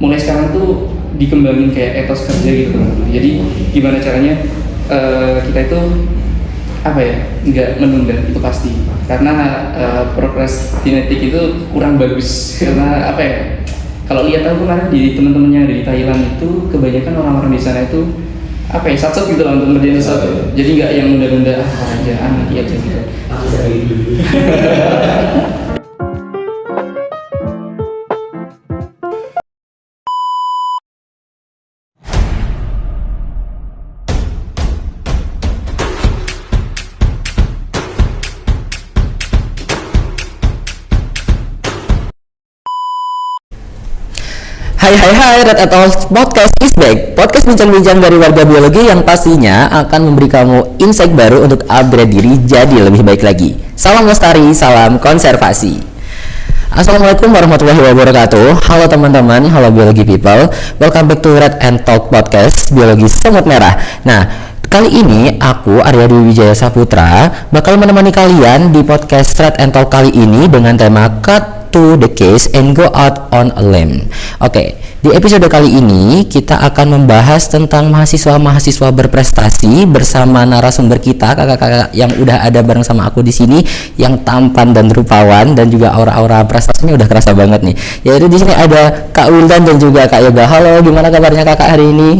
mulai sekarang tuh dikembangin kayak etos kerja gitu teman-teman. Jadi gimana caranya kita itu apa ya, nggak menunda itu pasti, karena prokrastinatik itu kurang bagus karena apa ya, kalau lihat aku kemarin di teman-temannya yang ada di Thailand itu kebanyakan orang-orang di sana itu apa ya, satset gitu lah untuk ngerjain sesuatu, jadi nggak yang nunda-nunda aja nanti aja gitu. Hai, Red Ethos Podcast is back. Podcast bincang-bincang dari warga biologi yang pastinya akan memberi kamu insight baru untuk upgrade diri jadi lebih baik lagi. Salam lestari, salam konservasi. Assalamualaikum warahmatullahi wabarakatuh. Halo teman-teman, halo biologi people. Welcome back to Red and Talk Podcast Biologi Semut Merah. Nah, kali ini aku Arya Dwi Wijaya Saputra bakal menemani kalian di podcast Red and Talk kali ini dengan tema Cut to the case and go out on a limb. Oke, di episode kali ini kita akan membahas tentang mahasiswa-mahasiswa berprestasi bersama narasumber kita, kakak-kakak yang udah ada bareng sama aku di sini, yang tampan dan rupawan dan juga aura-aura prestasinya udah kerasa banget nih. Yaitu di sini ada Kak Wildan dan juga Kak Yoga. Halo, gimana kabarnya kakak hari ini?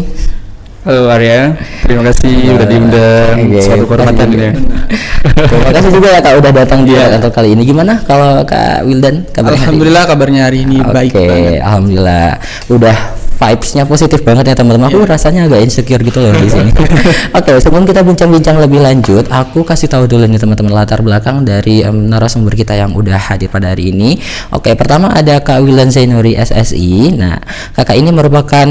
Halo Arya, terima kasih udah diundang, suatu kehormatan ya. Terima kasih juga ya Kak udah datang di kantor kali ini. Gimana kalau Kak Wildan kabarnya? Alhamdulillah kabarnya hari ini baik banget. Alhamdulillah. Udah vibes-nya positif banget ya teman-teman. Aku rasanya agak insecure gitu loh di sini. Oke, sebelum kita bincang-bincang lebih lanjut, aku kasih tahu dulu nih teman-teman latar belakang dari narasumber kita yang udah hadir pada hari ini. Oke, pertama ada Kak Wildan Zainuri SSI. Nah, kakak ini merupakan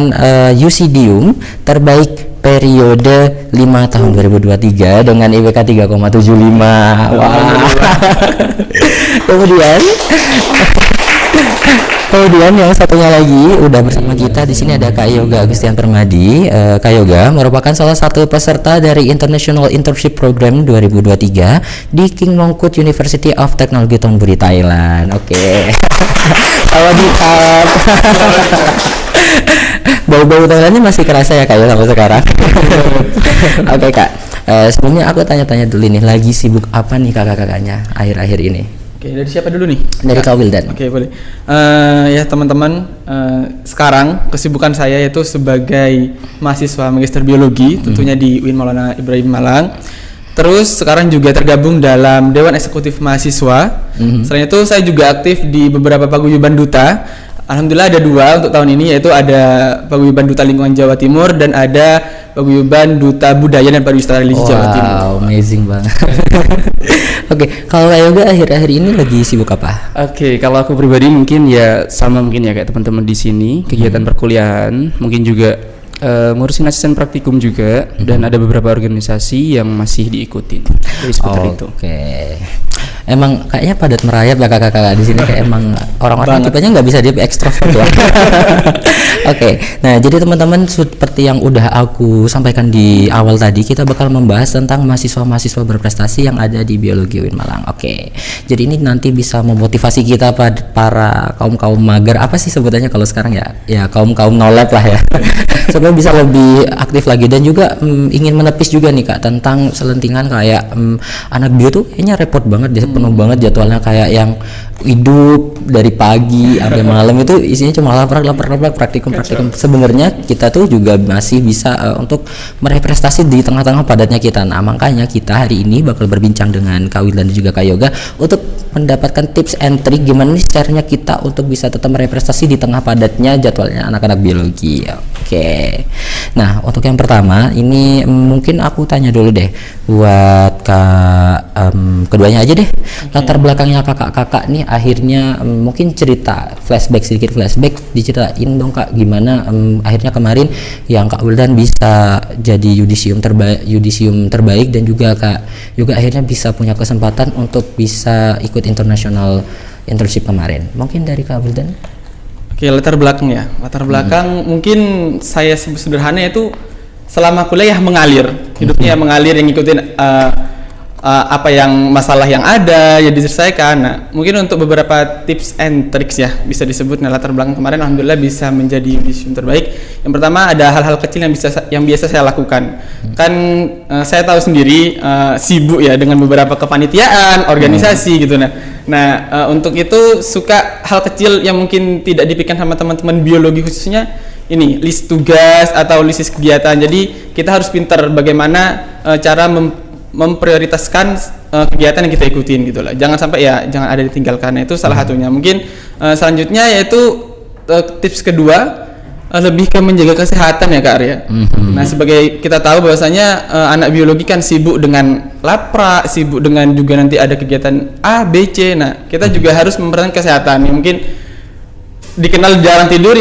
UCDium terbaik periode 5 tahun 2023 dengan IPK 3,75. Wah. Kemudian yang satunya lagi udah bersama kita di sini ada Kak Yoga Agustian Permadi. Kak Yoga merupakan salah satu peserta dari International Internship Program 2023 di King Mongkut University of Technology Thonburi, Thailand. Oke. Sawadee. Bau-bau Thailandnya masih kerasa ya Kak ya sampai sekarang. Oke Kak, sebelumnya aku tanya-tanya dulu nih, lagi sibuk apa nih kakak-kakaknya akhir-akhir ini? Oke, dari siapa dulu nih? Dari Kak Wildan. Oke, boleh. Ya teman-teman, sekarang kesibukan saya yaitu sebagai mahasiswa magister biologi, tentunya di UIN Maulana Ibrahim Malang. Terus sekarang juga tergabung dalam Dewan Eksekutif Mahasiswa. Selain itu saya juga aktif di beberapa paguyuban duta. Alhamdulillah ada 2 untuk tahun ini, yaitu ada Paguyuban Duta Lingkungan Jawa Timur dan ada Paguyuban Duta Budaya dan Pariwisata Religi Jawa Timur. Wow, amazing banget. Oke, kalau Yoga akhir-akhir ini lagi sibuk apa? Oke, kalau aku pribadi mungkin ya sama mungkin ya kayak teman-teman di sini, kegiatan perkuliahan, mungkin juga ngurusin asisten praktikum juga, dan ada beberapa organisasi yang masih diikutin. Jadi seputar itu. Oke. Emang kayaknya padat merayap ya kakak-kakak di sini, kayak emang orang-orang tipenya nggak bisa dia ekstrovert ya. Oke, nah jadi teman-teman seperti yang udah aku sampaikan di awal tadi, kita bakal membahas tentang mahasiswa-mahasiswa berprestasi yang ada di Biologi UIN Malang. Oke, jadi ini nanti bisa memotivasi kita para kaum mager, apa sih sebutannya kalau sekarang ya kaum nolep lah ya, supaya bisa lebih aktif lagi, dan juga ingin menepis juga nih Kak tentang selentingan kayak anak bio tuh kayaknya repot banget, penuh banget jadwalnya, kayak yang hidup dari pagi sampai malam itu isinya cuma lapar praktikum. Sebenarnya kita tuh juga masih bisa untuk meraih prestasi di tengah-tengah padatnya kita. Nah, makanya kita hari ini bakal berbincang dengan Kak Wildan dan juga Kak Yoga untuk mendapatkan tips and trick gimana nih caranya kita untuk bisa tetap meraih prestasi di tengah padatnya jadwalnya anak-anak biologi. Oke. Nah, untuk yang pertama ini mungkin aku tanya dulu deh buat Kak keduanya aja deh. Latar belakangnya kakak-kakak nih akhirnya mungkin sedikit flashback diceritain dong Kak, gimana akhirnya kemarin yang Kak Wildan bisa jadi yudisium terbaik dan juga Kak juga akhirnya bisa punya kesempatan untuk bisa ikut international internship kemarin. Mungkin dari Kak Wildan. Oke, latar belakang mungkin saya sederhana itu selama kuliah mengalir, hidupnya mengalir yang ngikutin apa yang masalah yang ada ya diselesaikan. Nah, mungkin untuk beberapa tips and tricks ya bisa disebut. Nah, latar belakang kemarin alhamdulillah bisa menjadi yudisium terbaik. Yang pertama ada hal-hal kecil yang biasa saya lakukan. Kan saya tahu sendiri sibuk ya dengan beberapa kepanitiaan, organisasi gitu. Nah, untuk itu suka hal kecil yang mungkin tidak dipikirkan sama teman-teman biologi khususnya ini list tugas atau list kegiatan. Jadi kita harus pintar bagaimana cara memprioritaskan kegiatan yang kita ikutin gitu lah. Jangan sampai jangan ada ditinggalkan. Nah, itu salah satunya. Mungkin selanjutnya yaitu tips kedua lebih ke menjaga kesehatan ya Kak Arya. Nah, sebagai kita tahu bahwasanya anak biologi kan sibuk dengan lapra, sibuk dengan juga nanti ada kegiatan A, B, C. Nah, kita juga harus memperhatikan kesehatan. Ya, mungkin dikenal jarang tidur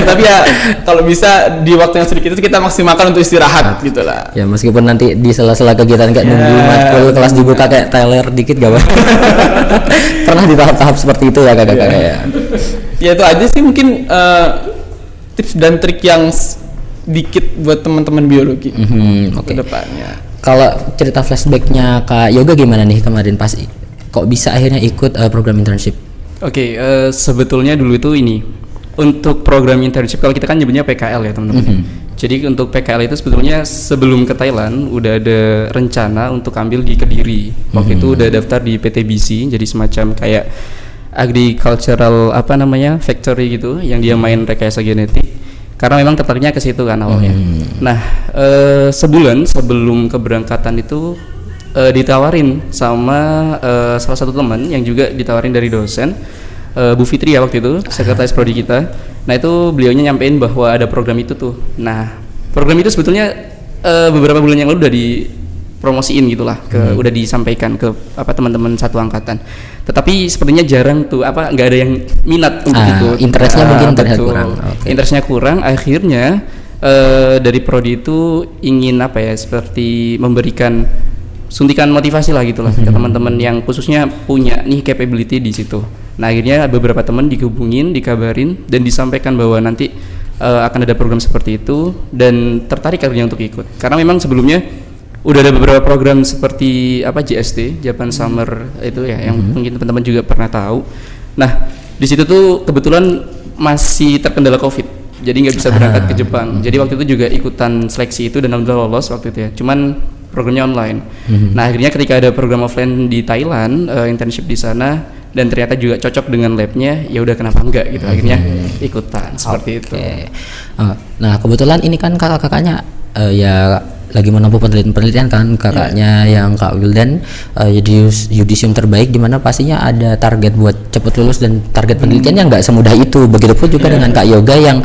tapi ya kalau bisa di waktu yang sedikit itu kita maksimalkan untuk istirahat gitu lah. Ya meskipun nanti di sela-sela kegiatan kayak nunggu matkul kelas dibuka kayak Tyler dikit gak apa. Pernah di tahap-tahap seperti itu ya kakak ya. Ya itu aja sih mungkin tips dan trik yang dikit buat teman-teman biologi ke depannya. Kalau cerita flashbacknya Kak Yoga gimana nih kemarin pas kok bisa akhirnya ikut program internship? Oke, sebetulnya dulu itu ini untuk program internship kalau kita kan nyebutnya PKL ya teman-teman. Jadi untuk PKL itu sebetulnya sebelum ke Thailand udah ada rencana untuk ambil di Kediri. Waktu itu udah daftar di PTBC, jadi semacam kayak agricultural factory gitu yang dia main rekayasa genetik. Karena memang tertariknya ke situ kan awalnya. Nah, sebulan sebelum keberangkatan itu ditawarin sama salah satu teman yang juga ditawarin dari dosen, Bu Fitri ya waktu itu, sekretaris prodi kita. Nah itu beliaunya nyampein bahwa ada program itu tuh. Nah program itu sebetulnya beberapa bulan yang lalu udah dipromosiin gitulah, udah disampaikan ke teman-teman satu angkatan. Tetapi sepertinya jarang tuh nggak ada yang minat untuk ikut. Interestnya mungkin kurang. Interestnya kurang. Akhirnya dari prodi itu ingin seperti memberikan suntikan motivasi lah gitulah ke teman-teman yang khususnya punya nih capability di situ. Nah akhirnya beberapa teman dihubungin, dikabarin dan disampaikan bahwa nanti akan ada program seperti itu dan tertarik akhirnya untuk ikut. Karena memang sebelumnya udah ada beberapa program seperti JST, Japan Summer itu ya yang mungkin teman-teman juga pernah tahu. Nah di situ tuh kebetulan masih terkendala COVID, jadi nggak bisa berangkat ke Jepang. Jadi waktu itu juga ikutan seleksi itu dan alhamdulillah lolos waktu itu ya. Cuman programnya online. Nah akhirnya ketika ada program offline di Thailand, internship di sana dan ternyata juga cocok dengan labnya, ya udah kenapa enggak gitu. Akhirnya ikutan seperti itu. Nah kebetulan ini kan kakak-kakaknya ya lagi menempuh penelitian kan kakaknya yang Kak Wildan jadi yudisium terbaik, di mana pastinya ada target buat cepet lulus dan target penelitiannya nggak semudah itu. Begitupun juga dengan Kak Yoga yang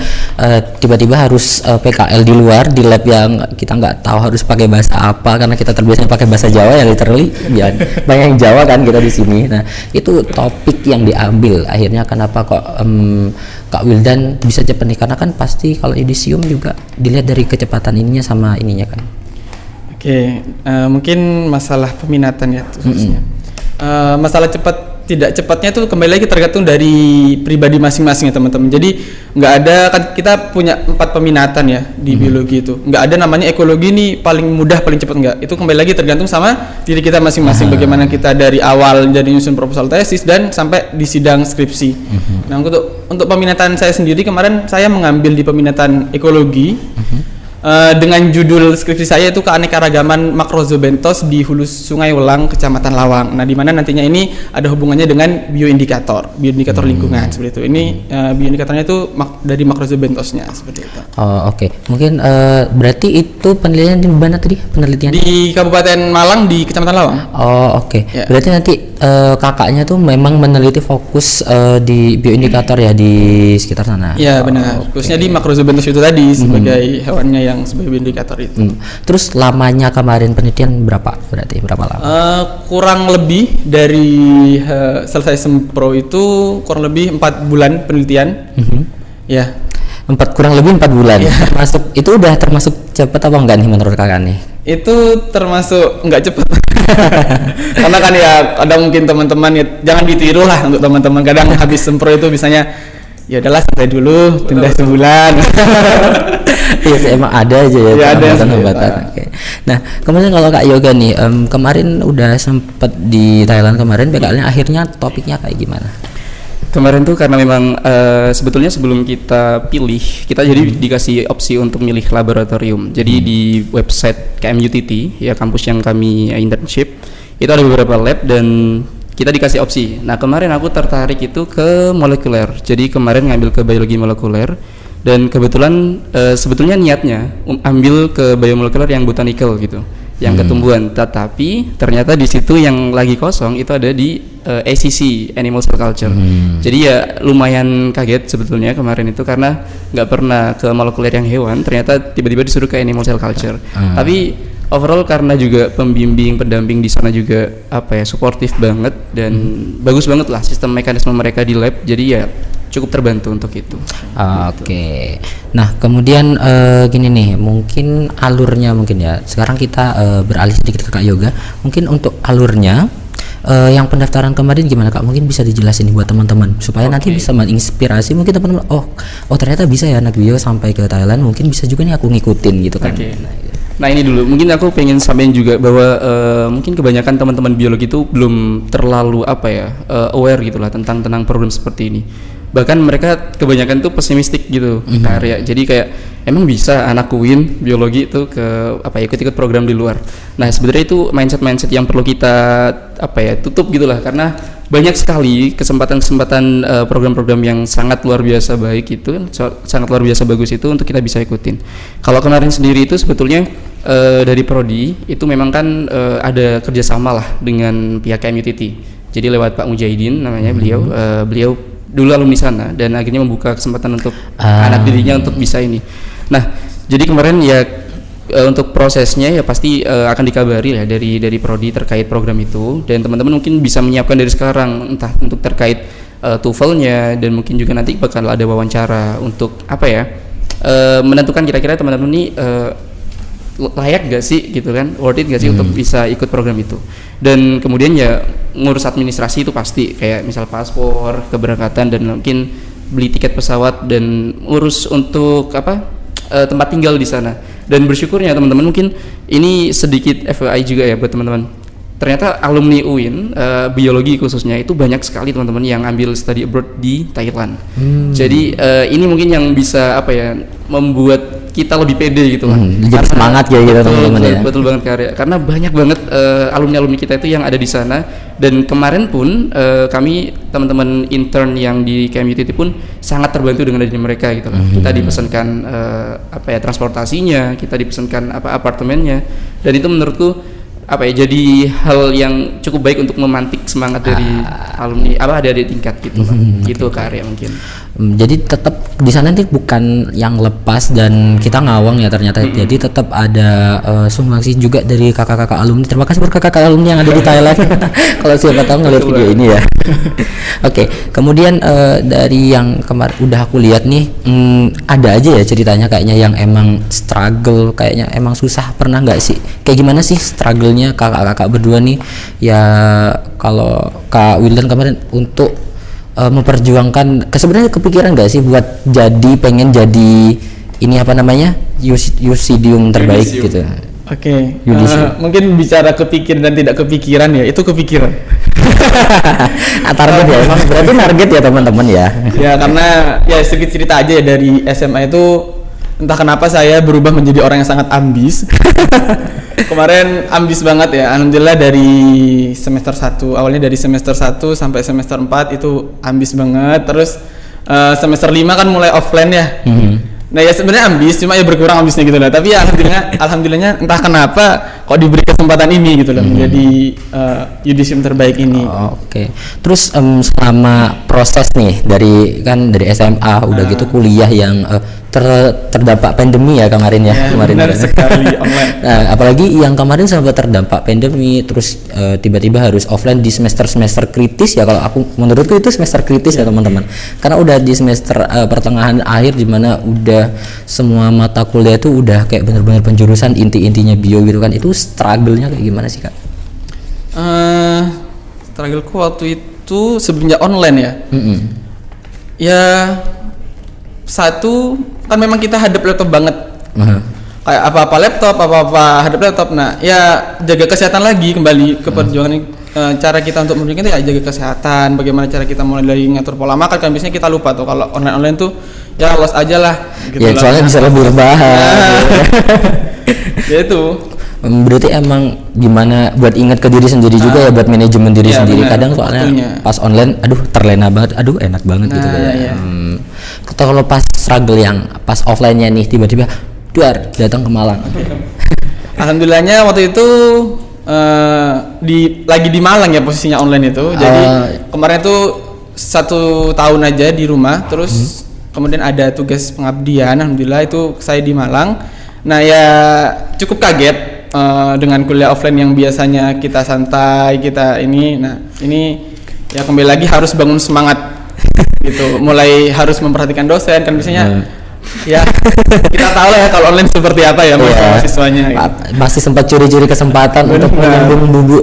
tiba-tiba harus PKL di luar di lab yang kita nggak tahu harus pakai bahasa apa karena kita terbiasa pakai bahasa Jawa yang literally ya banyak yang Jawa kan kita di sini. Nah itu topik yang diambil akhirnya kenapa kok Kak Wildan bisa cepet nih, karena kan pasti kalau yudisium juga dilihat dari kecepatan ininya sama ininya kan. Oke, mungkin masalah peminatan ya khususnya. Masalah cepat tidak cepatnya itu kembali lagi tergantung dari pribadi masing-masing ya teman-teman. Jadi nggak ada kan kita punya 4 peminatan ya di biologi itu. Nggak ada namanya ekologi nih paling mudah paling cepat, nggak. Itu kembali lagi tergantung sama diri kita masing-masing. Bagaimana kita dari awal jadi nyusun proposal tesis dan sampai di sidang skripsi. Nah untuk peminatan saya sendiri kemarin saya mengambil di peminatan ekologi. Dengan judul skripsi saya itu keanekaragaman Macrorhizobenthos di hulu Sungai Welang, Kecamatan Lawang. Nah, di mana nantinya ini ada hubungannya dengan bioindikator lingkungan seperti itu. Ini bioindikatornya itu dari Macrorhizobenthosnya seperti itu. Oh, oke. Mungkin berarti itu penelitian di mana tadi penelitian? Di Kabupaten Malang di Kecamatan Lawang. Oh, oke. Ya. Berarti nanti kakaknya tuh memang meneliti fokus di bioindikator ya di sekitar sana. Iya, benar. Khususnya di Macrorhizobenthos itu tadi sebagai hewannya yang sebagai indikator itu. Terus lamanya kemarin penelitian berapa lama? Kurang lebih dari selesai sempro itu kurang lebih 4 bulan penelitian. Ya. Kurang lebih 4 bulan. Ya. Termasuk itu udah termasuk cepat apa enggak nih menurut kakak nih? Itu termasuk enggak cepat. Karena kan ya kadang mungkin teman-teman ya, jangan ditiru lah untuk teman-teman. Kadang habis sempro itu bisanya ya udahlah santai dulu, tunda sebulan. Iya sih, emang ada aja ya, Ya, ada hambatan-hambatan. sih. Oke. Nah, kemudian kalau Kak Yoga nih, kemarin udah sempet di Thailand kemarin, PKL-nya akhirnya topiknya kayak gimana? Kemarin tuh karena memang sebetulnya sebelum kita pilih, kita jadi dikasih opsi untuk milih laboratorium. Jadi di website KMUTT, ya kampus yang kami internship, itu ada beberapa lab dan kita dikasih opsi. Nah kemarin aku tertarik itu ke molekuler. Jadi kemarin ngambil ke biologi molekuler dan kebetulan sebetulnya niatnya ambil ke biomolekuler yang botanical gitu, yang ketumbuhan. Tetapi ternyata di situ yang lagi kosong itu ada di ACC, Animal Cell Culture. Jadi ya lumayan kaget sebetulnya kemarin itu karena nggak pernah ke molekuler yang hewan, ternyata tiba-tiba disuruh ke Animal Cell Culture. Tapi overall karena juga pembimbing, pendamping di sana juga apa ya, suportif banget dan bagus banget lah sistem mekanisme mereka di lab. Jadi ya cukup terbantu untuk itu. Oke. Nah, kemudian gini nih, mungkin alurnya mungkin ya. Sekarang kita beralih sedikit ke Kak Yoga. Mungkin untuk alurnya yang pendaftaran kemarin gimana Kak? Mungkin bisa dijelasin nih buat teman-teman supaya nanti bisa menginspirasi mungkin teman-teman. Oh ternyata bisa ya anak bio sampai ke Thailand. Mungkin bisa juga nih aku ngikutin gitu kan. Oke. Nah ini dulu, mungkin aku pengen sampaikan juga bahwa mungkin kebanyakan teman-teman biologi itu belum terlalu apa ya aware gitulah tentang program seperti ini. Bahkan mereka kebanyakan tuh pesimistik gitu, karya. Jadi kayak emang bisa anak UIN biologi itu ke apa ya, ikut-ikut program di luar. Nah sebenarnya itu mindset yang perlu kita apa ya tutup gitulah, karena banyak sekali kesempatan program-program yang sangat luar biasa baik itu, sangat luar biasa bagus itu untuk kita bisa ikutin. Kalau kemarin sendiri itu sebetulnya dari Prodi itu memang kan ada kerjasama lah dengan pihak KMUTT. Jadi lewat Pak Mujahidin namanya beliau dulu alumni sana dan akhirnya membuka kesempatan untuk anak didiknya untuk bisa ini. Nah, jadi kemarin ya untuk prosesnya ya pasti akan dikabari ya dari Prodi terkait program itu, dan teman-teman mungkin bisa menyiapkan dari sekarang entah untuk terkait TOEFL-nya, dan mungkin juga nanti bakal ada wawancara untuk apa ya menentukan kira-kira teman-teman ini layak gak sih gitu kan, worth it gak sih untuk bisa ikut program itu. Dan kemudian ya ngurus administrasi itu pasti, kayak misal paspor, keberangkatan, dan mungkin beli tiket pesawat dan urus untuk apa tempat tinggal di sana. Dan bersyukurnya teman-teman, mungkin ini sedikit FYI juga ya buat teman-teman, ternyata alumni UIN biologi khususnya itu banyak sekali teman-teman yang ambil study abroad di Thailand. Jadi ini mungkin yang bisa apa ya membuat kita lebih pede gitu lah. Jadi semangat ya gitu teman-teman ya. Betul banget karena banyak banget alumni kita itu yang ada di sana. Dan kemarin pun kami teman-teman intern yang di KMUTT pun sangat terbantu dengan adanya mereka gitu lah. Kita dipesankan apa ya transportasinya, kita dipesankan apa apartemennya, dan itu menurutku apa ya jadi hal yang cukup baik untuk memantik semangat dari alumni apa ada tingkat gitu lah. Gitu karya mungkin. Jadi tetap di sana nanti bukan yang lepas dan kita ngawang ya ternyata. Jadi tetap ada sumbangsi juga dari kakak-kakak alumni. Terima kasih buat kakak-kakak alumni yang ada di Thailand. Kalau siapa tahu ngeliat video ini ya. Oke, kemudian dari yang kemarin udah aku lihat nih, ada aja ya ceritanya kayaknya yang emang struggle, kayaknya emang susah. Pernah nggak sih? Kayak gimana sih struggle-nya kakak-kakak berdua nih? Ya kalau Kak Wildan kemarin untuk memperjuangkan, sebenarnya kepikiran nggak sih buat pengen jadi ini apa namanya Yusidium terbaik gitu? Oke, mungkin bicara kepikiran dan tidak kepikiran ya, itu kepikiran. Target ya, emang berarti target ya teman-teman ya. Ya karena ya sedikit cerita aja ya, dari SMA itu entah kenapa saya berubah menjadi orang yang sangat ambis. Kemarin ambis banget ya, alhamdulillah dari semester 1, awalnya dari semester 1 sampai semester 4 itu ambis banget. Terus semester 5 kan mulai offline ya. Nah ya sebenarnya ambis, cuma ya berkurang ambisnya gitu lah. Tapi ya alhamdulillahnya entah kenapa kok diberi kesempatan ini gitu loh, menjadi yudisium terbaik ini. Oke. Terus selama proses nih dari SMA udah gitu kuliah yang terdampak pandemi ya kemarin ya, kemarin benar sekali online. Nah, apalagi yang kemarin sampai terdampak pandemi, terus tiba-tiba harus offline di semester kritis ya. Kalau menurutku itu semester kritis ya teman-teman, karena udah di semester pertengahan akhir, dimana udah semua mata kuliah itu udah kayak bener-bener penjurusan inti-intinya bio gitu kan. Itu struggle-nya kayak gimana sih Kak? Struggle-ku waktu itu sebenarnya online ya. Ya satu kan memang kita hadap laptop banget. Kayak apa-apa laptop, apa-apa hadap laptop. Nah, ya jaga kesehatan lagi, kembali ke perjuangan cara kita untuk memberikan itu ya jaga kesehatan. Bagaimana cara kita mulai dari ngatur pola makan, kan biasanya kita lupa tuh kalau online tuh ya los aja lah. Gitu Ya lah. soalnya bisa lebih berbahaya. Ya itu. Berarti emang gimana buat ingat ke diri sendiri juga ya, buat manajemen diri Iya, sendiri. benar, Kadang soalnya waktunya. pas online, aduh terlena banget, aduh enak banget gitu Nah, kayak. iya. Atau kalau pas struggle yang pas offline-nya nih tiba-tiba duar datang ke Malang. Alhamdulillahnya waktu itu lagi di Malang ya posisinya online itu. Jadi kemarin tuh 1 tahun aja di rumah, terus kemudian ada tugas pengabdian. Alhamdulillah itu saya di Malang. Nah ya cukup kaget dengan kuliah offline yang biasanya kita santai, kita ini. Nah ini ya kembali lagi harus bangun semangat gitu. Mulai harus memperhatikan dosen, kan biasanya ya kita tahu lah ya kalau online seperti apa ya mahasiswanya gitu. Masih sempat curi-curi kesempatan untuk menyambung bubu.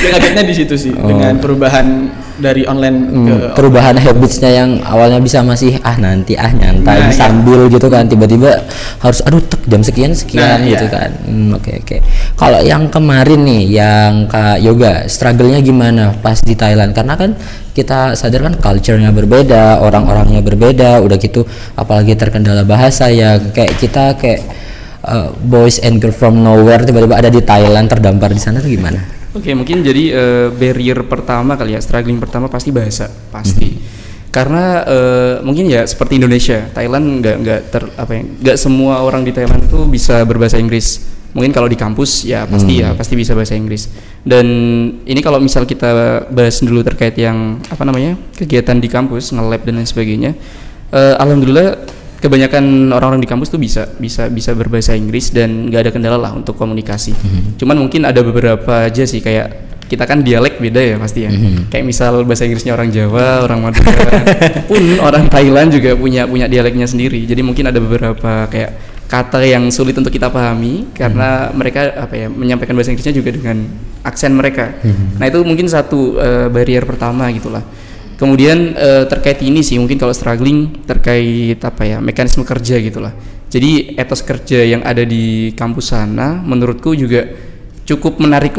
Ya kagetnya di situ sih dengan perubahan dari online ke Perubahan habitsnya yang awalnya bisa masih nanti nyantai Nah, sambil gitu kan, tiba-tiba harus jam sekian Nah, gitu iya. kan. Oke. Kalau yang kemarin nih yang Kak Yoga struggle-nya gimana pas di Thailand, karena kan kita sadar kan culture-nya berbeda, orang-orangnya berbeda, udah gitu apalagi terkendala bahasa ya, kayak kita boys and girl from nowhere tiba-tiba ada di Thailand, terdampar di sana tuh gimana? Oke, mungkin jadi barrier pertama kali ya, struggling pertama pasti bahasa, pasti. Karena mungkin ya seperti Indonesia, Thailand nggak semua orang di Thailand tuh bisa berbahasa Inggris. Mungkin kalau di kampus ya pasti bisa bahasa Inggris. Dan ini kalau misal kita bahas dulu terkait yang kegiatan di kampus, nge-lab dan lain sebagainya. Alhamdulillah kebanyakan orang-orang di kampus tuh bisa berbahasa Inggris dan nggak ada kendala lah untuk komunikasi. Cuman mungkin ada beberapa aja sih, kayak kita kan dialek beda ya pasti ya. Kayak misal bahasa Inggrisnya orang Jawa, orang Madura, pun orang Thailand juga punya dialeknya sendiri. Jadi mungkin ada beberapa kayak kata yang sulit untuk kita pahami karena mereka menyampaikan bahasa Inggrisnya juga dengan aksen mereka. Nah itu mungkin satu barrier pertama gitulah. Kemudian terkait ini sih mungkin kalau struggling terkait mekanisme kerja gitulah. Jadi etos kerja yang ada di kampus sana menurutku juga cukup menarik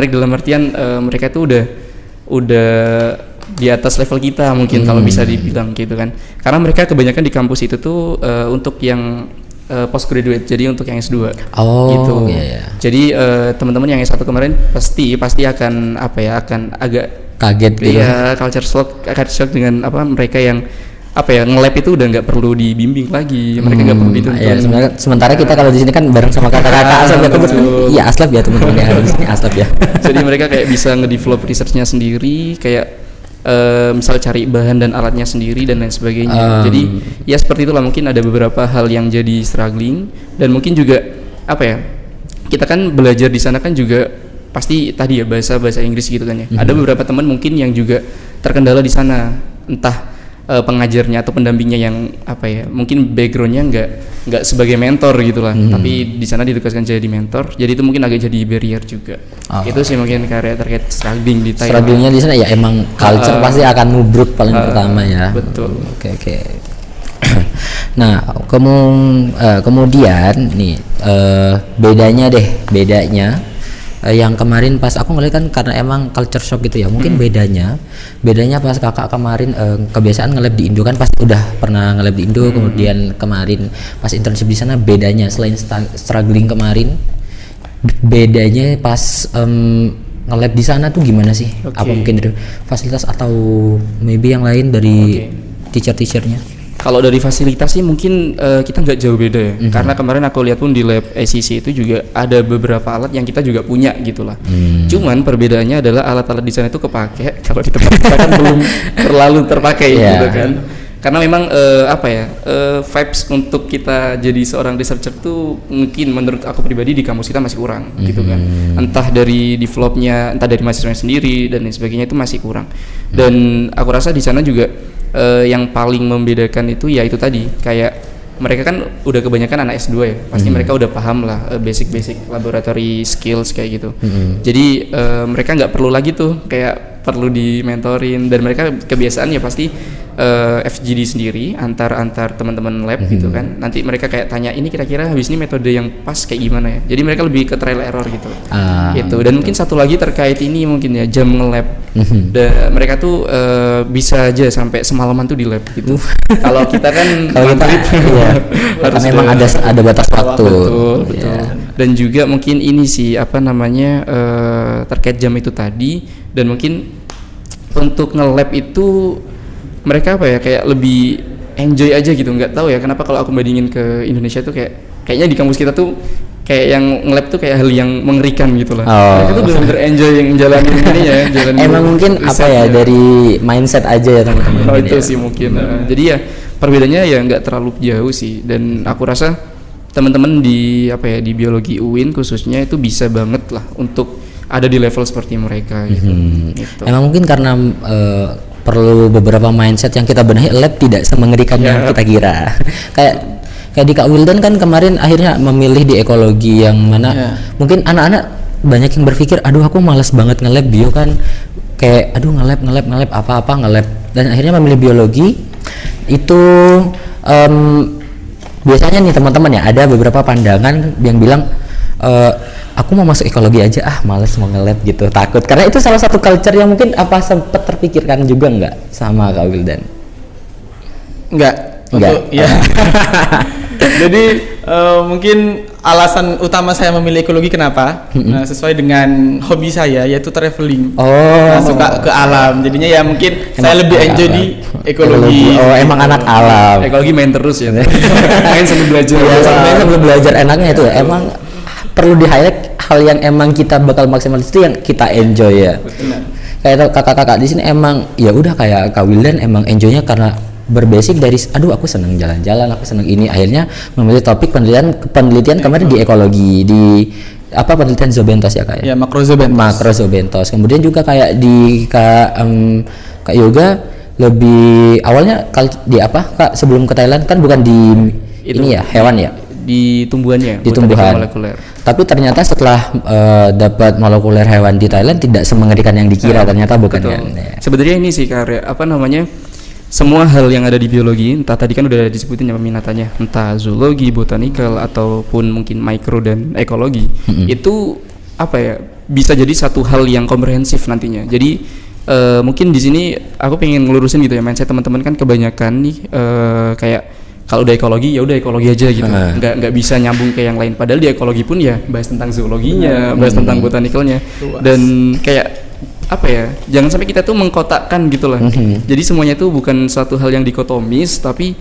dalam artian mereka itu udah di atas level kita mungkin kalau bisa dibilang gitu kan. Karena mereka kebanyakan di kampus itu tuh untuk yang postgraduate, jadi untuk yang S2 gitu. Iya. Jadi teman-teman yang S1 kemarin pasti akan akan agak Kaget gitu. Iya, culture shock dengan mereka yang nge-lab itu udah nggak perlu dibimbing lagi, mereka nggak perlu dituntun. Ya, sementara kita kalau di sini kan bareng sama kakak-kakak aslab ya, iya aslab ya teman-teman yang ada di sini aslab ya. Jadi mereka kayak bisa nge-develop research-nya sendiri, kayak misal cari bahan dan alatnya sendiri dan lain sebagainya. Jadi ya seperti itulah, mungkin ada beberapa hal yang jadi struggling dan mungkin juga kita kan belajar di sana kan juga pasti tadi ya bahasa Inggris gitu kan ya. Ada beberapa teman mungkin yang juga terkendala di sana, entah pengajarnya atau pendampingnya yang mungkin backgroundnya nggak sebagai mentor gitulah, tapi di sana ditugaskan jadi mentor, jadi itu mungkin agak jadi barrier juga. Itu sih mungkin terkait struggling di Thailand. Strugglingnya di sana ya emang culture pasti akan nubruk paling pertama ya. Betul. Oke. Nah kemudian nih bedanya yang kemarin pas aku ngeliat kan karena emang culture shock gitu ya, mungkin bedanya pas kakak kemarin kebiasaan nge-lab di Indo kan, pas udah pernah nge-lab di Indo, kemudian kemarin pas internship di sana, bedanya selain struggling kemarin, bedanya pas nge-lab di sana tuh gimana sih? Apa mungkin dari fasilitas atau maybe yang lain dari teacher-teachernya? Kalau dari fasilitas sih mungkin kita nggak jauh beda ya, karena kemarin aku lihat pun di lab ACC itu juga ada beberapa alat yang kita juga punya gitulah. Cuman perbedaannya adalah alat-alat di sana itu kepake, kalau di tempat kita kan belum terlalu terpakai gitu kan. Karena memang vibes untuk kita jadi seorang researcher tuh mungkin menurut aku pribadi di kampus kita masih kurang gitu kan. Entah dari developnya, entah dari mahasiswanya sendiri dan lain sebagainya itu masih kurang. Dan aku rasa di sana juga yang paling membedakan itu ya itu tadi, kayak mereka kan udah kebanyakan anak S2 ya, pasti mereka udah paham lah basic laboratory skills kayak gitu. Jadi mereka nggak perlu lagi tuh kayak perlu dimentorin, dan mereka kebiasaan ya pasti FGD sendiri antar teman-teman lab gitu kan. Nanti mereka kayak tanya ini kira-kira habis ini metode yang pas kayak gimana ya. Jadi mereka lebih ke trial error gitu. Gitu. Dan mungkin satu lagi terkait ini mungkin ya jam nge-lab. Mereka tuh bisa aja sampai semalaman tuh di lab gitu. Kalau kita kan harus memang ada batas waktu. Betul. Dan juga mungkin ini sih terkait jam itu tadi, dan mungkin untuk nge-lab itu mereka kayak lebih enjoy aja gitu. Nggak tahu ya kenapa kalau aku bandingin ke Indonesia tuh kayaknya di kampus kita tuh kayak yang nge-lab tuh kayak hal yang mengerikan gitu lah. Mereka tuh benar-benar enjoy yang jalanin ini ya, emang mungkin dari mindset aja ya teman-teman. Itu sih mungkin. Jadi ya perbedaannya ya nggak terlalu jauh sih, dan aku rasa teman-teman di biologi UIN khususnya itu bisa banget lah untuk ada di level seperti mereka gitu. Emang mungkin karena perlu beberapa mindset yang kita benahi, lab tidak semengerikan yang kita kira. kayak di Kak Wildan kan kemarin akhirnya memilih di ekologi yang mana mungkin anak-anak banyak yang berpikir aduh aku malas banget nge-lab bio kan, kayak aduh nge-lab apa-apa nge-lab, dan akhirnya memilih biologi. Itu biasanya nih teman-teman ya ada beberapa pandangan yang bilang aku mau masuk ekologi aja males mau nge-lab gitu, takut, karena itu salah satu culture yang mungkin sempat terpikirkan juga nggak sama Kak Wildan? Enggak. Ya. Jadi mungkin alasan utama saya memilih ekologi kenapa? Sesuai dengan hobi saya yaitu traveling. Suka ke alam. Jadinya ya mungkin saya lebih enjoy di ekologi. Emang anak alam. Ekologi main terus ya. Main sambil belajar. Sambil belajar enaknya itu. Emang perlu di-highlight hal yang emang kita bakal maksimal itu yang kita enjoy ya. Kayak kakak-kakak di sini emang ya udah kayak Kak Wildan emang enjoynya karena berbasic dari aku seneng jalan-jalan, aku seneng ini, akhirnya memilih topik penelitian kemarin di ekologi, di penelitian zoobentos ya Kak ya? Makrozobentos. Kemudian juga kayak di Kak Yoga lebih awalnya di Kak sebelum ke Thailand kan bukan di ini ya hewan ya? Di tumbuhan. Molekuler. Tapi ternyata setelah dapat molekuler hewan di Thailand tidak semengerikan yang dikira, ternyata bukan kan. Sebenarnya ini sih karya semua hal yang ada di biologi, entah tadi kan udah disebutin ya peminatannya, entah zoologi, botanical ataupun mungkin mikro dan ekologi, itu bisa jadi satu hal yang komprehensif nantinya. Jadi mungkin di sini aku pengen ngelurusin gitu ya mindset teman-teman, kan kebanyakan nih kayak kalau udah ekologi ya udah ekologi aja gitu, nggak bisa nyambung ke yang lain. Padahal di ekologi pun ya bahas tentang zoologinya, bahas tentang botanicalnya, dan kayak jangan sampai kita tuh mengkotakkan gitu lah. Jadi semuanya tuh bukan suatu hal yang dikotomis, tapi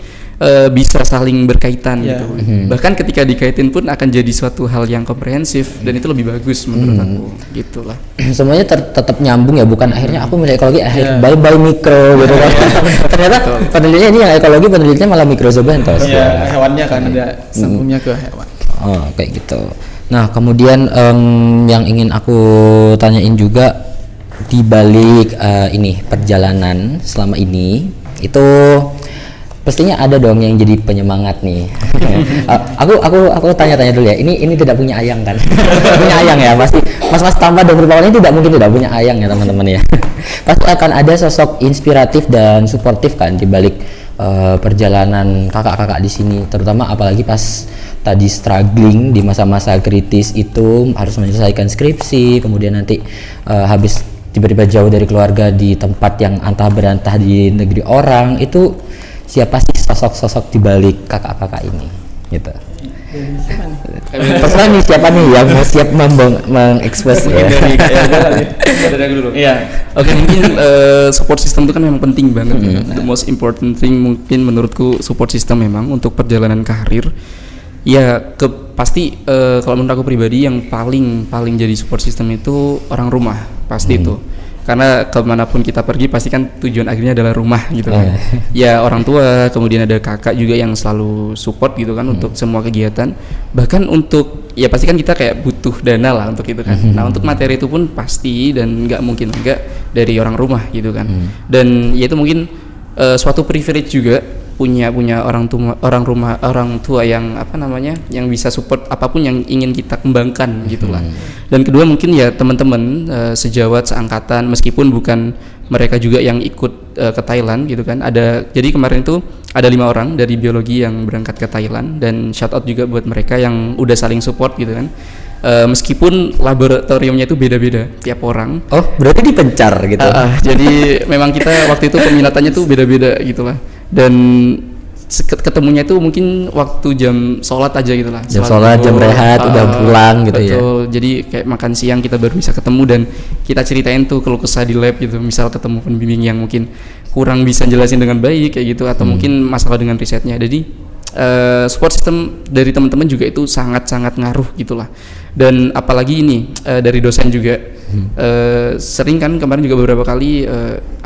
bisa saling berkaitan gitu. Bahkan ketika dikaitin pun akan jadi suatu hal yang komprehensif, dan itu lebih bagus menurut aku gitulah. Semuanya tetap nyambung ya, bukan akhirnya aku milih ekologi bye mikro gitu kan. Ternyata penelitiannya ini yang ekologi, penelitiannya malah mikrozobentos. Hewannya kan ada sambungnya ke hewan. Kayak gitu. Nah kemudian yang ingin aku tanyain juga di balik ini perjalanan selama ini itu pastinya ada dong yang jadi penyemangat nih. aku tanya-tanya dulu ya. Ini tidak punya ayang kan? Punya ayang ya pasti. Mas tambah 20 tahun ini tidak mungkin tidak punya ayang ya teman-teman ya. Pasti akan ada sosok inspiratif dan suportif kan di balik perjalanan kakak-kakak di sini, terutama apalagi pas tadi struggling di masa-masa kritis itu harus menyelesaikan skripsi, kemudian nanti habis tiba-tiba jauh dari keluarga di tempat yang antah berantah di negeri orang. Itu siapa sih sosok-sosok di balik kakak-kakak ini gitu? Terserah nih siapa nih yang mau siap mengekspos ya. Dari aku dulu. Oke, mungkin support system itu kan memang penting banget. The most important thing mungkin menurutku support system memang untuk perjalanan karir. Ya pasti kalau menurut aku pribadi yang paling jadi support system itu orang rumah, pasti itu. Karena kemanapun kita pergi pasti kan tujuan akhirnya adalah rumah gitu kan. Ya orang tua, kemudian ada kakak juga yang selalu support gitu kan untuk semua kegiatan. Bahkan untuk ya pasti kan kita kayak butuh dana lah untuk itu kan. Nah untuk materi itu pun pasti dan nggak mungkin enggak dari orang rumah gitu kan. Dan ya itu mungkin suatu privilege juga punya orang tua yang apa namanya, yang bisa support apapun yang ingin kita kembangkan gitulah. Dan kedua mungkin ya teman-teman sejawat seangkatan, meskipun bukan mereka juga yang ikut ke Thailand gitu kan. Jadi kemarin itu ada 5 orang dari biologi yang berangkat ke Thailand, dan shout out juga buat mereka yang udah saling support gitu kan. Meskipun laboratoriumnya itu beda-beda tiap orang. Oh, berarti dipencar gitu. Jadi memang kita waktu itu peminatannya tuh beda-beda gitu lah. Dan ketemunya itu mungkin waktu jam sholat aja gitu lah. Jam sholat, jam rehat, udah pulang gitu ya. Betul. Jadi kayak makan siang kita baru bisa ketemu, dan kita ceritain tuh keluh kesah di lab gitu. Misal ketemu pembimbing yang mungkin kurang bisa jelasin dengan baik kayak gitu, atau mungkin masalah dengan risetnya. Jadi support system dari teman-teman juga itu sangat-sangat ngaruh gitulah. Dan apalagi ini dari dosen juga sering kan kemarin juga beberapa kali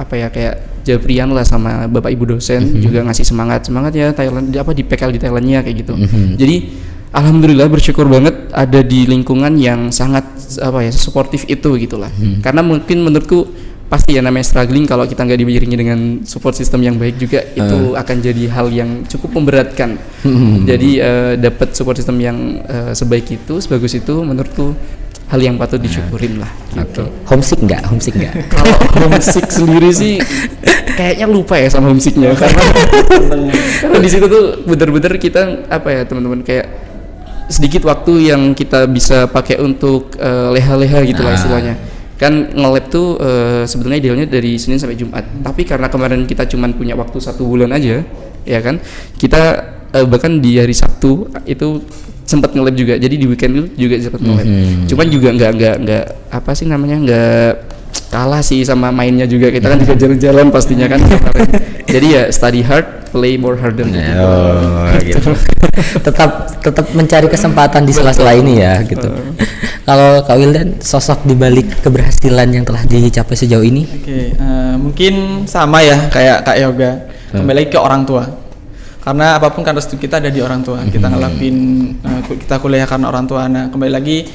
kayak jabrian lah sama bapak ibu dosen juga ngasih semangat ya Thailand di PKL di Thailandnya kayak gitu. Jadi alhamdulillah bersyukur banget ada di lingkungan yang sangat suportif itu gitulah. Karena mungkin menurutku pasti ya namanya struggling, kalau kita nggak diiringi dengan support system yang baik juga itu akan jadi hal yang cukup memberatkan. Jadi dapat support system yang sebaik itu, sebagus itu, menurutku hal yang patut disyukurin lah gitu. Homesick nggak? Kalau homesick sendiri sih kayaknya lupa ya sama homesicknya, karena di situ tuh bener-bener kita teman-teman, kayak sedikit waktu yang kita bisa pakai untuk leha-leha gitu lah istilahnya. Kan nge-lab tuh sebetulnya idealnya dari Senin sampai Jumat, tapi karena kemarin kita cuman punya waktu 1 bulan aja ya kan, kita bahkan di hari Sabtu itu sempat nge-lab juga, jadi di weekend itu juga sempat nge-lab. Cuman juga nggak kalah sih sama mainnya juga, kita kan juga jalan-jalan pastinya kan. Jadi ya study hard, play more harder gitu. tetap mencari kesempatan di sela-sela ini ya gitu. Kalau Kak Wildan, sosok di balik keberhasilan yang telah dicapai sejauh ini? Mungkin sama ya kayak Kak Yoga, kembali lagi ke orang tua. Karena apapun kan restu kita ada di orang tua. Kita ngelakuin kita kuliah karena orang tua. Nah, kembali lagi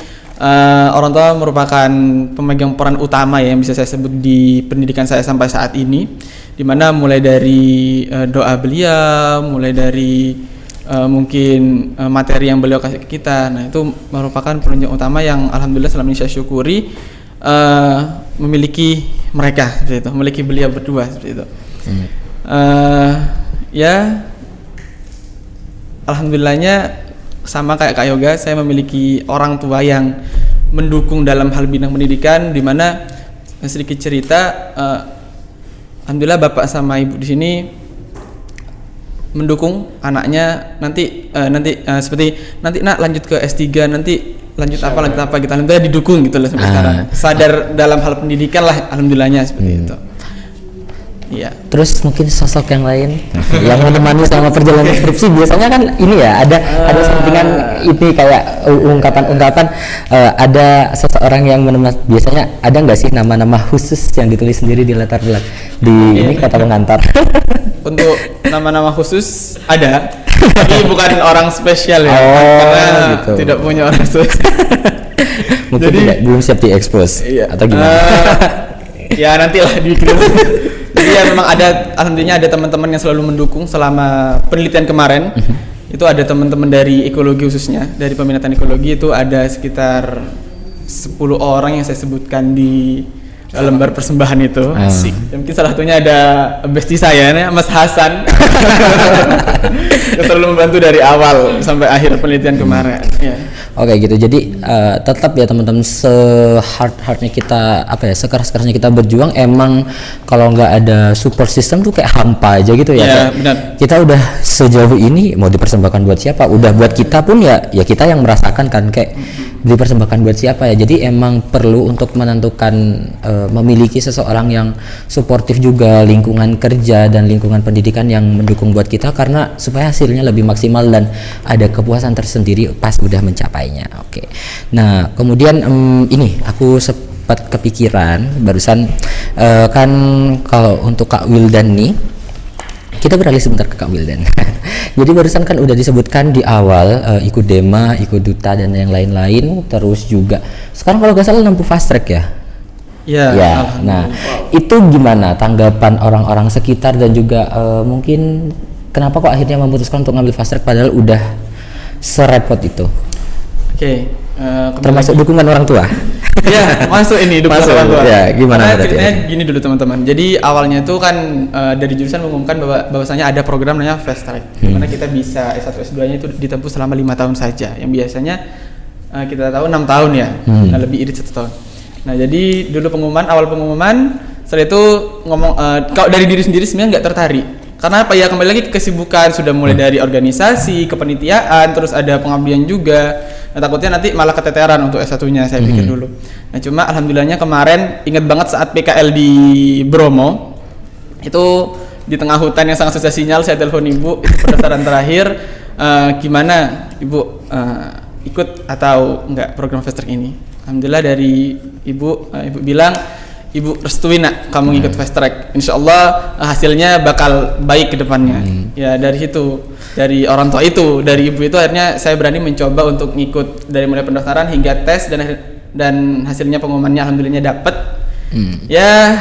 orang tua merupakan pemegang peran utama ya yang bisa saya sebut di pendidikan saya sampai saat ini. Dimana mulai dari doa beliau, mulai dari mungkin materi yang beliau kasih ke kita. Nah, itu merupakan penunjang utama yang alhamdulillah selama ini saya syukuri memiliki mereka seperti itu, memiliki beliau berdua seperti itu. Ya alhamdulillahnya sama kayak Kak Yoga, saya memiliki orang tua yang mendukung dalam hal bidang pendidikan, di mana sedikit cerita, alhamdulillah bapak sama ibu di sini mendukung anaknya nanti seperti nanti nak lanjut ke S3, nanti lanjut apa gitu, alhamdulillah didukung gitu loh sampai sekarang. Sadar dalam hal pendidikan lah alhamdulillahnya seperti itu. Iya. Terus mungkin sosok yang lain yang menemani selama perjalanan skripsi, biasanya kan ini ya ada sampingan ini kayak ungkapan-ungkapan ada seseorang yang menemani. Biasanya ada nggak sih nama-nama khusus yang ditulis sendiri di latar belakang ini kata pengantar? Untuk nama-nama khusus ada, tapi bukan orang spesial ya, karena gitu. Tidak punya orang spesial. Mungkin belum siap diekspos atau gimana? Ya nantilah dikirim. Jadi ya memang ada, alhamdulillah ada teman-teman yang selalu mendukung selama penelitian kemarin. Itu ada teman-teman dari ekologi khususnya, dari peminatan ekologi itu ada sekitar 10 orang yang saya sebutkan di lembar persembahan itu. Asik. Dan mungkin salah satunya ada bestie saya nih, Mas Hasan. Yang selalu membantu dari awal sampai akhir penelitian kemarin. Ya. Oke gitu. Jadi tetap ya teman-teman, se-hard-hardnya kita sekeras-kerasnya kita berjuang, emang kalau nggak ada support system tuh kayak hampa aja gitu ya. Iya, benar. Kita udah sejauh ini mau dipersembahkan buat siapa? Udah buat kita pun ya kita yang merasakan kan, kayak dipersembahkan buat siapa ya. Jadi emang perlu untuk menentukan memiliki seseorang yang suportif juga, lingkungan kerja dan lingkungan pendidikan yang mendukung buat kita, karena supaya hasilnya lebih maksimal dan ada kepuasan tersendiri pas udah mencapainya. Oke. Nah, kemudian ini aku sempat kepikiran barusan, kan kalau untuk Kak Wildan nih, kita beralih sebentar ke Kak Wildan. Jadi barusan kan udah disebutkan di awal ikut Dema, ikut Duta dan yang lain-lain, terus juga sekarang kalau nggak salah lampu fast track ya. Ya. Nah, itu gimana tanggapan orang-orang sekitar dan juga mungkin kenapa kok akhirnya memutuskan untuk ngambil fast track padahal udah serepot itu? Oke, Termasuk dukungan orang tua. Ya, masuk ini dukungan Masuk, orang tua. ya, gimana Karena berarti ceritanya ya? gini dulu teman-teman. Jadi awalnya itu kan dari jurusan mengumumkan bahwasanya ada program namanya fast track, di mana kita bisa S1 S2-nya itu ditempuh selama 5 tahun saja. Yang biasanya kita tahu 6 tahun ya, nah, lebih irit 1 tahun. Nah, jadi dulu awal pengumuman, setelah itu ngomong kalau dari diri sendiri sebenarnya nggak tertarik. Karena apa ya, kembali lagi ke kesibukan, sudah mulai dari organisasi, kepanitiaan, terus ada pengabdian juga. Nah, takutnya nanti malah keteteran untuk S1-nya saya pikir dulu. Nah, cuma alhamdulillahnya kemarin ingat banget saat PKL di Bromo, itu di tengah hutan yang sangat susah sinyal, saya telepon ibu, itu pendaftaran terakhir, gimana ibu, ikut atau enggak program fast track ini? Alhamdulillah dari ibu bilang, ibu restuin nak kamu ngikut fast track, insya Allah hasilnya bakal baik ke depannya. Ya dari situ, dari orang tua itu, dari ibu itu akhirnya saya berani mencoba untuk ngikut dari mulai pendaftaran hingga tes, dan hasilnya pengumumannya alhamdulillahnya dapet. Ya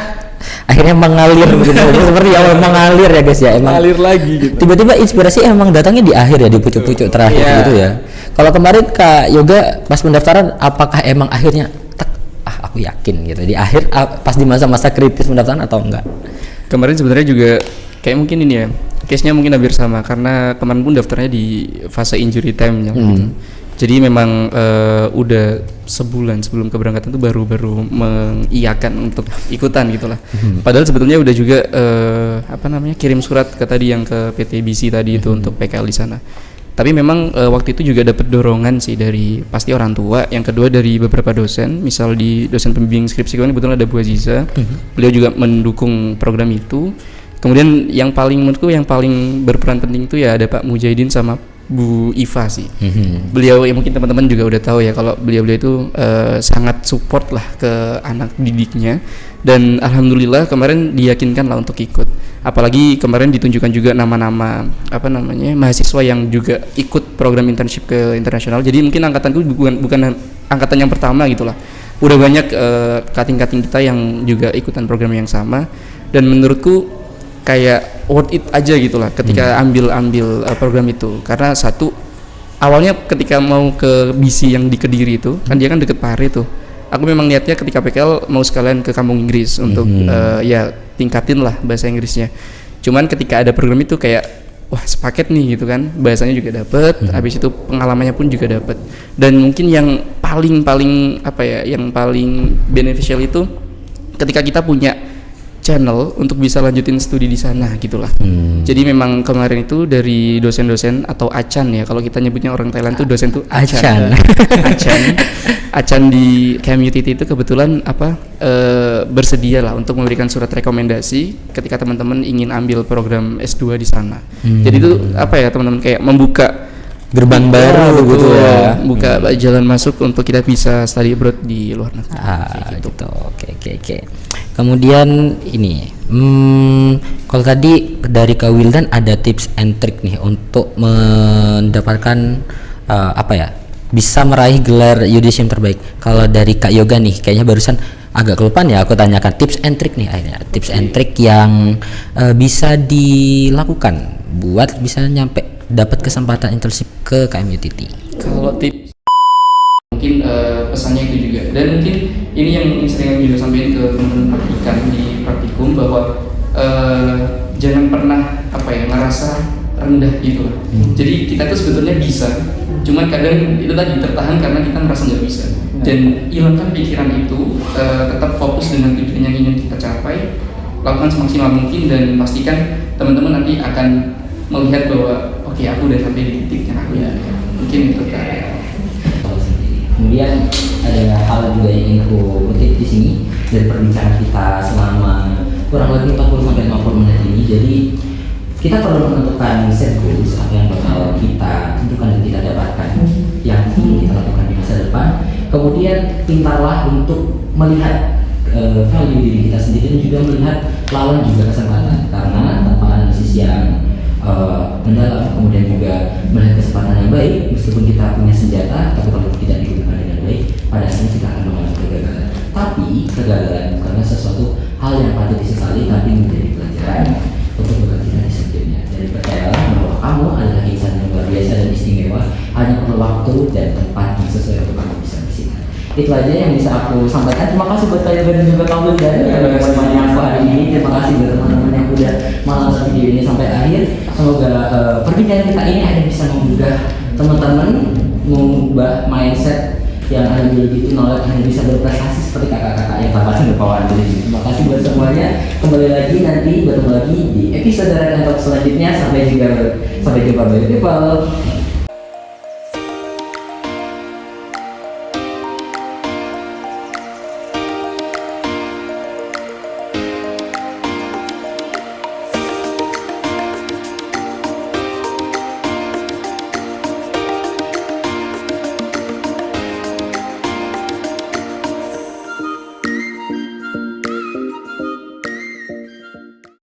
Akhirnya mengalir gitu. Seperti awal mengalir ya guys ya, emang ngalir lagi gitu. tiba-tiba inspirasi emang datangnya di akhir ya, di pucuk-pucuk terakhir Iya. gitu ya. Kalau kemarin Kak Yoga pas pendaftaran, apakah emang akhirnya aku yakin gitu di akhir pas di masa-masa kritis pendaftaran atau enggak? Kemarin sebenarnya juga kayak mungkin ini ya, case-nya mungkin hampir sama karena kemarin pun daftarnya di fase injury time-nya gitu. Jadi memang udah sebulan sebelum keberangkatan tuh baru mengiyakan untuk ikutan gitulah. Padahal sebetulnya udah juga kirim surat ke tadi yang ke PTBC tadi itu untuk PKL di sana. Tapi memang waktu itu juga dapat dorongan sih dari pasti orang tua, yang kedua dari beberapa dosen, misal di dosen pembimbing skripsi kami kebetulan ada Bu Aziza, beliau juga mendukung program itu. Kemudian yang menurutku yang paling berperan penting itu ya ada Pak Mujahidin sama Bu Iva sih. Beliau ya mungkin teman-teman juga udah tahu ya kalau beliau itu sangat support lah ke anak didiknya, dan alhamdulillah kemarin diyakinkan lah untuk ikut. Apalagi kemarin ditunjukkan juga nama-nama mahasiswa yang juga ikut program internship ke internasional. Jadi mungkin angkatanku bukan angkatan yang pertama gitulah. Udah banyak kating-kating kita yang juga ikutan program yang sama, dan menurutku kayak worth it aja gitulah ketika ambil program itu. Karena satu, awalnya ketika mau ke BC yang di Kediri itu kan dia kan deket Pare tuh, aku memang niatnya ketika PKL mau sekalian ke kampung Inggris untuk ya tingkatin lah bahasa Inggrisnya. Cuman ketika ada program itu kayak wah sepaket nih gitu kan, bahasanya juga dapet, habis itu pengalamannya pun juga dapet. Dan mungkin yang paling yang paling beneficial itu ketika kita punya channel untuk bisa lanjutin studi di sana gitulah. Jadi memang kemarin itu dari dosen-dosen atau acan ya, kalau kita nyebutnya orang Thailand tuh dosen tuh acan. Acan di KMUTT itu kebetulan bersedia lah untuk memberikan surat rekomendasi ketika teman-teman ingin ambil program S2 di sana. Jadi itu teman-teman kayak membuka Gerbang baru gitu ya, buka jalan masuk untuk kita bisa study abroad di luar negeri. Gitu. Oke. Kemudian ini, kalau tadi dari Kak Wildan ada tips and trick nih untuk mendapatkan bisa meraih gelar yudisium terbaik. Kalau dari Kak Yoga nih, kayaknya barusan agak kelupaan ya aku tanyakan tips and trick nih, tips and trick yang bisa dilakukan buat bisa nyampe dapat kesempatan internship ke KMUTT. Kalau tips mungkin pesannya itu juga, dan mungkin ini yang sering aku juga sampaikan ke teman-teman di praktikum bahwa jangan pernah ngerasa rendah gitu lah. Jadi kita tuh sebetulnya bisa, cuman kadang itu tadi tertahan karena kita merasa nggak bisa. Dan hilangkan pikiran itu, tetap fokus dengan tujuan yang ingin kita capai, lakukan semaksimal mungkin, dan pastikan teman-teman nanti akan melihat bahwa oke, aku udah sampai di titik yang aku inginkan. Mungkin itu kan. Kemudian ada hal juga yang ingin aku kutip di sini dari perbincangan kita selama kurang lebih 40-50 menit ini. Jadi kita perlu menentukan set goals, apa yang bakal kita tentukan dan kita dapatkan, yang ingin kita lakukan di masa depan. Kemudian pintarlah untuk melihat value diri kita sendiri, dan juga melihat lawan juga kesempatan, karena tanpa analisis yang mendalam, kemudian juga melihat kesempatan yang baik, meskipun kita punya senjata, tapi kalau tidak digunakan dengan baik, pada akhirnya kita akan mengalami kegagalan. Tapi kegagalan bukanlah sesuatu hal yang patut disesali, tapi menjadi pelajaran untuk bekal kita di selanjutnya. Dari PKL kamu adalah insan yang luar biasa dan istimewa, hanya perlu waktu dan tempat yang sesuai untuk kamu bisa bersinar. Itu aja yang bisa aku sampaikan. Terima kasih buat kalian dan juga kamu dan teman-teman yang aku hari ini. Terima kasih buat teman-teman yang udah menonton video ini sampai akhir. Semoga perbincangan kita ini akan bisa memudahkan teman-teman mengubah mindset yang ada biologi itu knowledge hanya bisa berprestasi seperti kakak-kakak yang tanpa berpawan ini. Terima kasih buat semuanya. Kembali lagi nanti bertemu lagi di episode Red and Talk selanjutnya. Sampai jumpa, bye people.